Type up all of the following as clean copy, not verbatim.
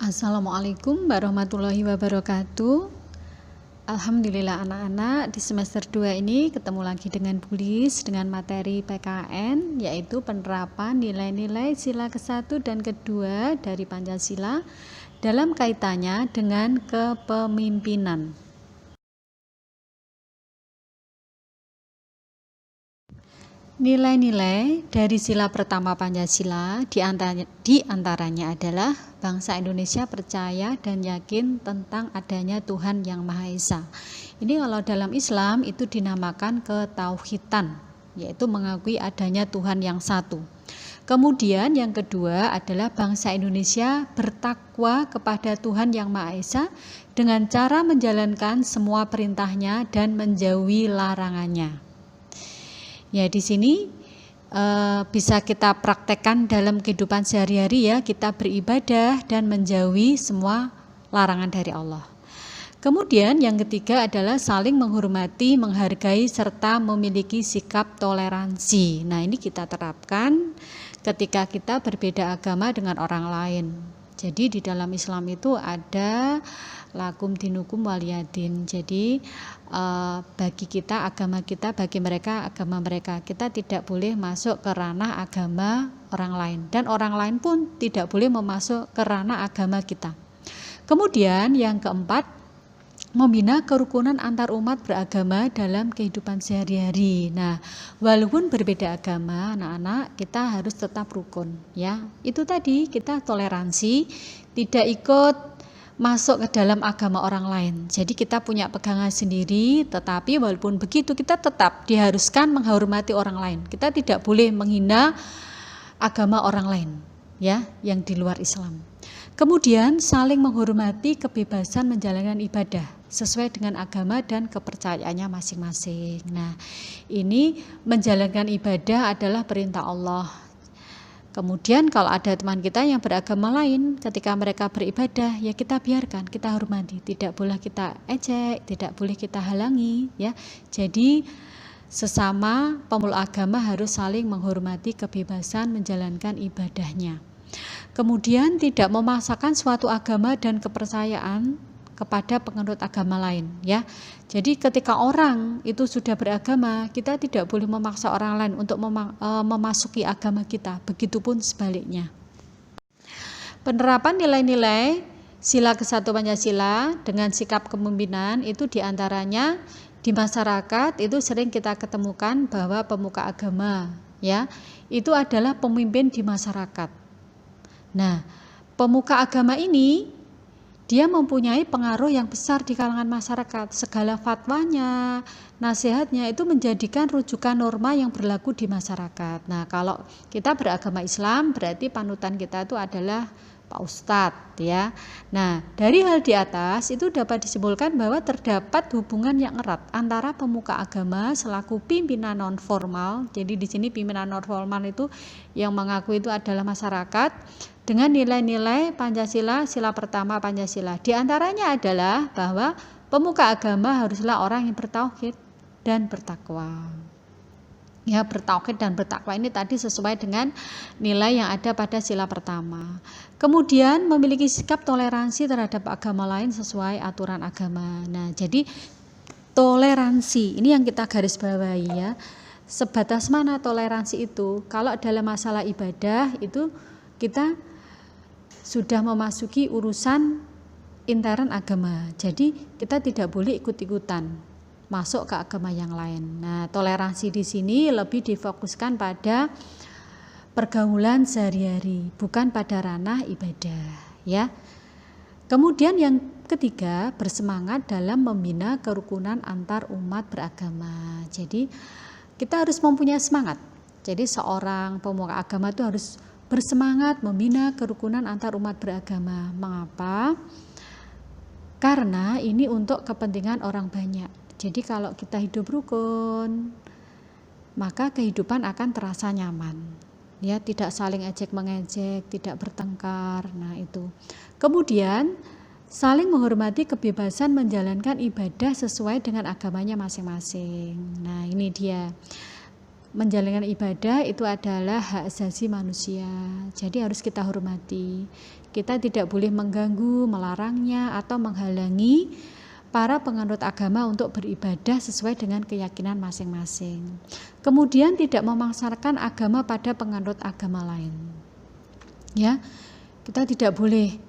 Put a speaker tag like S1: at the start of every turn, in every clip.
S1: Assalamualaikum warahmatullahi wabarakatuh. Alhamdulillah anak-anak, di semester 2 ini ketemu lagi dengan Bu Lis dengan materi PKN, yaitu penerapan nilai-nilai sila ke-1 dan ke-2 dari Pancasila dalam kaitannya dengan kepemimpinan. Nilai-nilai dari sila pertama Pancasila diantaranya adalah bangsa Indonesia percaya dan yakin tentang adanya Tuhan Yang Maha Esa. Ini kalau dalam Islam itu dinamakan ketauhidan, yaitu mengakui adanya Tuhan yang satu. Kemudian yang kedua adalah bangsa Indonesia bertakwa kepada Tuhan Yang Maha Esa dengan cara menjalankan semua perintahnya dan menjauhi larangannya. Ya, di sini bisa kita praktekkan dalam kehidupan sehari-hari ya, kita beribadah dan menjauhi semua larangan dari Allah. Kemudian yang ketiga adalah saling menghormati, menghargai serta memiliki sikap toleransi. Nah, ini kita terapkan ketika kita berbeda agama dengan orang lain. Jadi di dalam Islam itu ada lakum dinukum waliyadin. Jadi bagi kita agama kita, bagi mereka agama mereka. Kita tidak boleh masuk ke ranah agama orang lain, dan orang lain pun tidak boleh memasuk ke ranah agama kita. Kemudian yang keempat, membina kerukunan antar umat beragama dalam kehidupan sehari-hari. Nah, walaupun berbeda agama, anak-anak, kita harus tetap rukun ya. Itu tadi, kita toleransi, tidak ikut masuk ke dalam agama orang lain. Jadi kita punya pegangan sendiri, tetapi walaupun begitu kita tetap diharuskan menghormati orang lain. Kita tidak boleh menghina agama orang lain ya, yang di luar Islam. Kemudian saling menghormati kebebasan menjalankan ibadah sesuai dengan agama dan kepercayaannya masing-masing. Nah, ini menjalankan ibadah adalah perintah Allah. Kemudian kalau ada teman kita yang beragama lain, ketika mereka beribadah, ya kita biarkan, kita hormati, tidak boleh kita ejek, tidak boleh kita halangi ya. Jadi sesama pemeluk agama harus saling menghormati kebebasan menjalankan ibadahnya. Kemudian tidak memaksakan suatu agama dan kepercayaan kepada penganut agama lain ya. Jadi ketika orang itu sudah beragama, kita tidak boleh memaksa orang lain untuk memasuki agama kita, begitupun sebaliknya. Penerapan nilai-nilai sila ke-1 Pancasila dengan sikap kepemimpinan itu diantaranya di masyarakat itu sering kita ketemukan bahwa pemuka agama ya, itu adalah pemimpin di masyarakat. Nah, pemuka agama ini dia mempunyai pengaruh yang besar di kalangan masyarakat. Segala fatwanya, nasihatnya itu menjadikan rujukan norma yang berlaku di masyarakat. Nah, kalau kita beragama Islam berarti panutan kita itu adalah Pak Ustadz ya. Nah, dari hal di atas itu dapat disimpulkan bahwa terdapat hubungan yang erat antara pemuka agama selaku pimpinan non formal. Jadi di sini pimpinan non formal itu yang mengaku itu adalah masyarakat dengan nilai-nilai Pancasila, sila pertama Pancasila. Di antaranya adalah bahwa pemuka agama haruslah orang yang bertauhid dan bertakwa. Ya, bertauhid dan bertakwa ini tadi sesuai dengan nilai yang ada pada sila pertama. Kemudian memiliki sikap toleransi terhadap agama lain sesuai aturan agama. Nah, jadi toleransi ini yang kita garis bawahi ya. Sebatas mana toleransi itu? Kalau dalam masalah ibadah itu kita sudah memasuki urusan intern agama. Jadi kita tidak boleh ikut-ikutan masuk ke agama yang lain. Nah, toleransi di sini lebih difokuskan pada pergaulan sehari-hari, bukan pada ranah ibadah, ya. Kemudian yang ketiga, bersemangat dalam membina kerukunan antar umat beragama. Jadi, kita harus mempunyai semangat. Jadi, seorang pemuka agama itu harus bersemangat membina kerukunan antar umat beragama. Mengapa? Karena ini untuk kepentingan orang banyak. Jadi kalau kita hidup rukun, maka kehidupan akan terasa nyaman. Ya, tidak saling ejek mengejek, tidak bertengkar. Nah, itu. Kemudian saling menghormati kebebasan menjalankan ibadah sesuai dengan agamanya masing-masing. Nah, ini dia. menjalankan ibadah itu adalah hak asasi manusia. Jadi harus kita hormati. Kita tidak boleh mengganggu, melarangnya atau menghalangi para penganut agama untuk beribadah sesuai dengan keyakinan masing-masing. Kemudian tidak memaksakan agama pada penganut agama lain. Ya, kita tidak boleh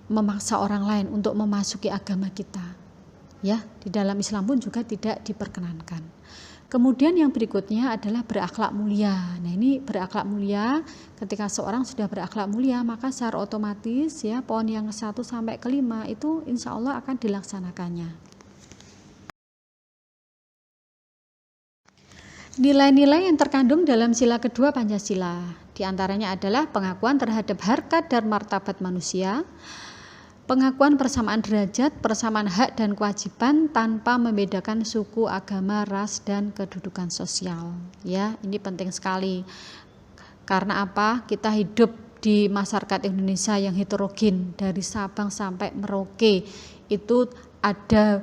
S1: memaksa orang lain untuk memasuki agama kita. Ya, di dalam Islam pun juga tidak diperkenankan. Kemudian yang berikutnya adalah berakhlak mulia. Nah, ini berakhlak mulia, ketika seorang sudah berakhlak mulia, maka secara otomatis ya poin yang 1 sampai ke 5 itu insya Allah akan dilaksanakannya. Nilai-nilai yang terkandung dalam sila kedua Pancasila, diantaranya adalah pengakuan terhadap harkat dan martabat manusia, pengakuan persamaan derajat, persamaan hak dan kewajiban tanpa membedakan suku, agama, ras, dan kedudukan sosial. Ya, ini penting sekali. Karena apa? Kita hidup di masyarakat Indonesia yang heterogen, dari Sabang sampai Merauke. Itu ada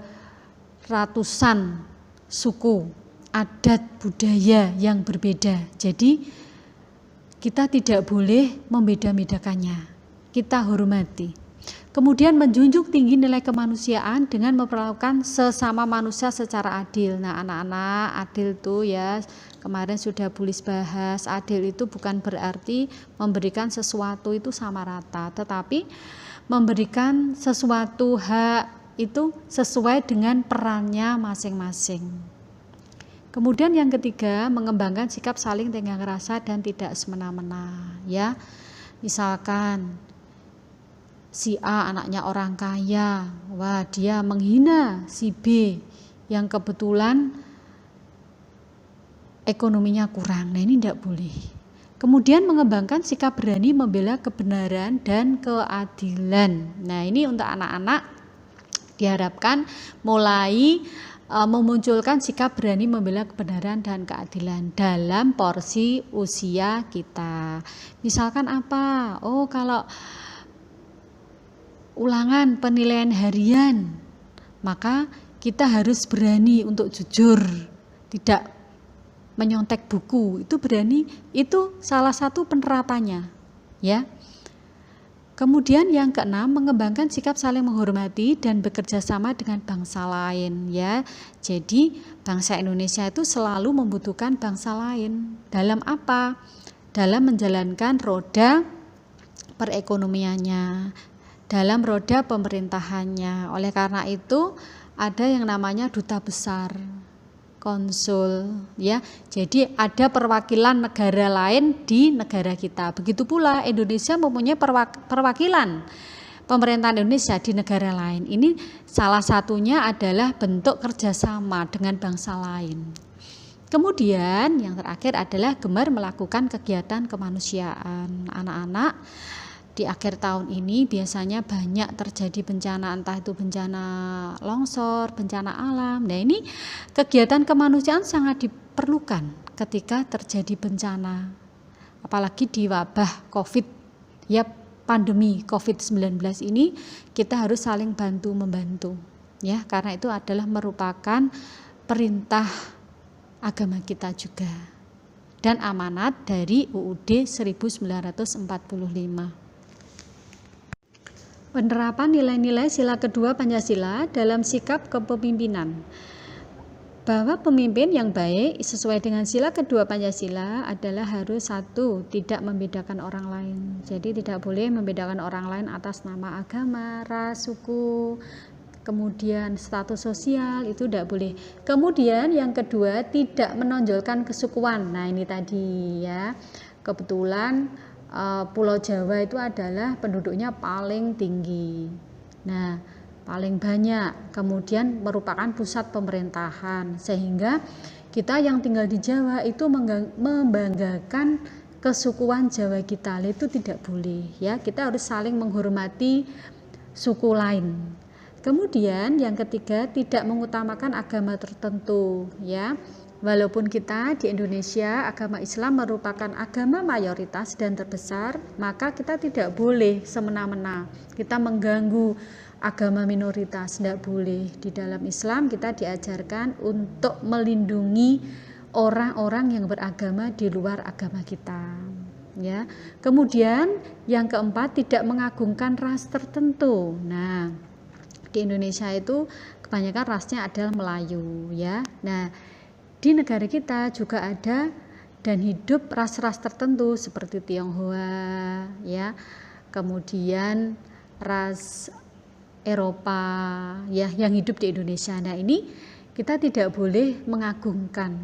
S1: ratusan suku, adat, budaya yang berbeda. Jadi kita tidak boleh membeda-bedakannya. Kita hormati. Kemudian menjunjung tinggi nilai kemanusiaan dengan memperlakukan sesama manusia secara adil. Nah, anak-anak, adil itu ya kemarin sudah Bulis bahas, adil itu bukan berarti memberikan sesuatu itu sama rata, tetapi memberikan sesuatu hak itu sesuai dengan perannya masing-masing. Kemudian yang ketiga, mengembangkan sikap saling tenggang rasa dan tidak semena-mena. Ya, misalkan si A anaknya orang kaya, wah dia menghina si B yang kebetulan ekonominya kurang. Nah, ini tidak boleh. Kemudian mengembangkan sikap berani membela kebenaran dan keadilan. Nah, ini untuk anak-anak diharapkan mulai memunculkan sikap berani membela kebenaran dan keadilan dalam porsi usia kita. Misalkan apa? Oh, kalau ulangan penilaian harian, maka kita harus berani untuk jujur, tidak menyontek buku. Itu berani, itu salah satu penerapannya, ya. Kemudian yang keenam, mengembangkan sikap saling menghormati dan bekerja sama dengan bangsa lain, ya. Jadi bangsa Indonesia itu selalu membutuhkan bangsa lain. Dalam apa? Dalam menjalankan roda perekonomiannya, dalam roda pemerintahannya. Oleh karena itu ada yang namanya duta besar, konsul, ya. Jadi ada perwakilan negara lain di negara kita. Begitu pula Indonesia mempunyai perwakilan pemerintahan Indonesia di negara lain. Ini salah satunya adalah bentuk kerjasama dengan bangsa lain. Kemudian yang terakhir adalah gemar melakukan kegiatan kemanusiaan. Anak-anak, di akhir tahun ini biasanya banyak terjadi bencana, entah itu bencana longsor, bencana alam. Nah, ini kegiatan kemanusiaan sangat diperlukan ketika terjadi bencana. Apalagi di wabah COVID, ya, pandemi COVID-19 ini kita harus saling bantu-membantu, ya, karena itu adalah merupakan perintah agama kita juga dan amanat dari UUD 1945. Penerapan nilai-nilai sila kedua Pancasila dalam sikap kepemimpinan. Bahwa pemimpin yang baik sesuai dengan sila kedua Pancasila adalah harus 1, tidak membedakan orang lain. Jadi tidak boleh membedakan orang lain atas nama agama, ras, suku, kemudian status sosial, itu tidak boleh. Kemudian yang kedua, tidak menonjolkan kesukuan. Nah, ini tadi ya, kebetulan Pulau Jawa itu adalah penduduknya paling tinggi, nah paling banyak, kemudian merupakan pusat pemerintahan, sehingga kita yang tinggal di Jawa itu membanggakan kesukuan Jawa kita. Itu tidak boleh, ya. Kita harus saling menghormati suku lain. Kemudian yang ketiga, tidak mengutamakan agama tertentu, ya. Walaupun kita di Indonesia agama Islam merupakan agama mayoritas dan terbesar, maka kita tidak boleh semena-mena kita mengganggu agama minoritas, tidak boleh. Di dalam Islam kita diajarkan untuk melindungi orang-orang yang beragama di luar agama kita. Ya. Kemudian yang keempat, tidak mengagungkan ras tertentu. Nah, di Indonesia itu kebanyakan rasnya adalah Melayu, ya. Nah, di negara kita juga ada dan hidup ras-ras tertentu seperti Tionghoa, ya. Kemudian ras Eropa, ya, yang hidup di Indonesia. Nah, ini kita tidak boleh mengagungkan,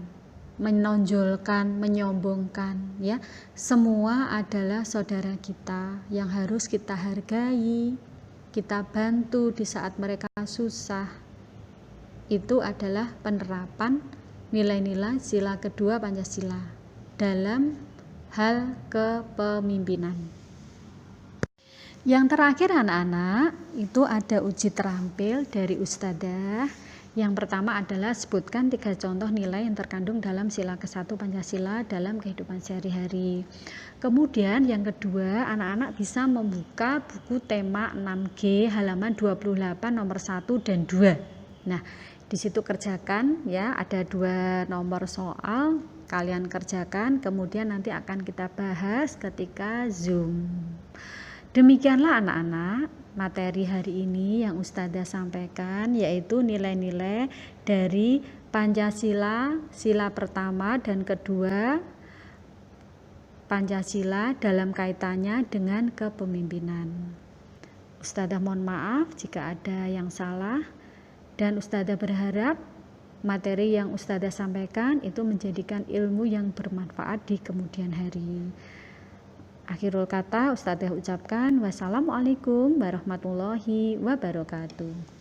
S1: menonjolkan, menyombongkan, ya. Semua adalah saudara kita yang harus kita hargai, kita bantu di saat mereka susah. Itu adalah penerapan nilai-nilai sila kedua Pancasila dalam hal kepemimpinan. Yang terakhir anak-anak, itu ada uji terampil dari Ustadzah. Yang pertama adalah sebutkan 3 contoh nilai yang terkandung dalam sila ke-1 Pancasila dalam kehidupan sehari-hari. Kemudian yang kedua, anak-anak bisa membuka buku tema 6G halaman 28 nomor 1 dan 2. Nah, di situ kerjakan, ya, ada 2 nomor soal, kalian kerjakan, kemudian nanti akan kita bahas ketika Zoom. Demikianlah anak-anak materi hari ini yang Ustadzah sampaikan, yaitu nilai-nilai dari Pancasila, sila pertama dan kedua Pancasila dalam kaitannya dengan kepemimpinan. Ustadzah mohon maaf jika ada yang salah, dan Ustadzah berharap materi yang Ustadzah sampaikan itu menjadikan ilmu yang bermanfaat di kemudian hari. Akhirul kata Ustadzah ucapkan wassalamualaikum warahmatullahi wabarakatuh.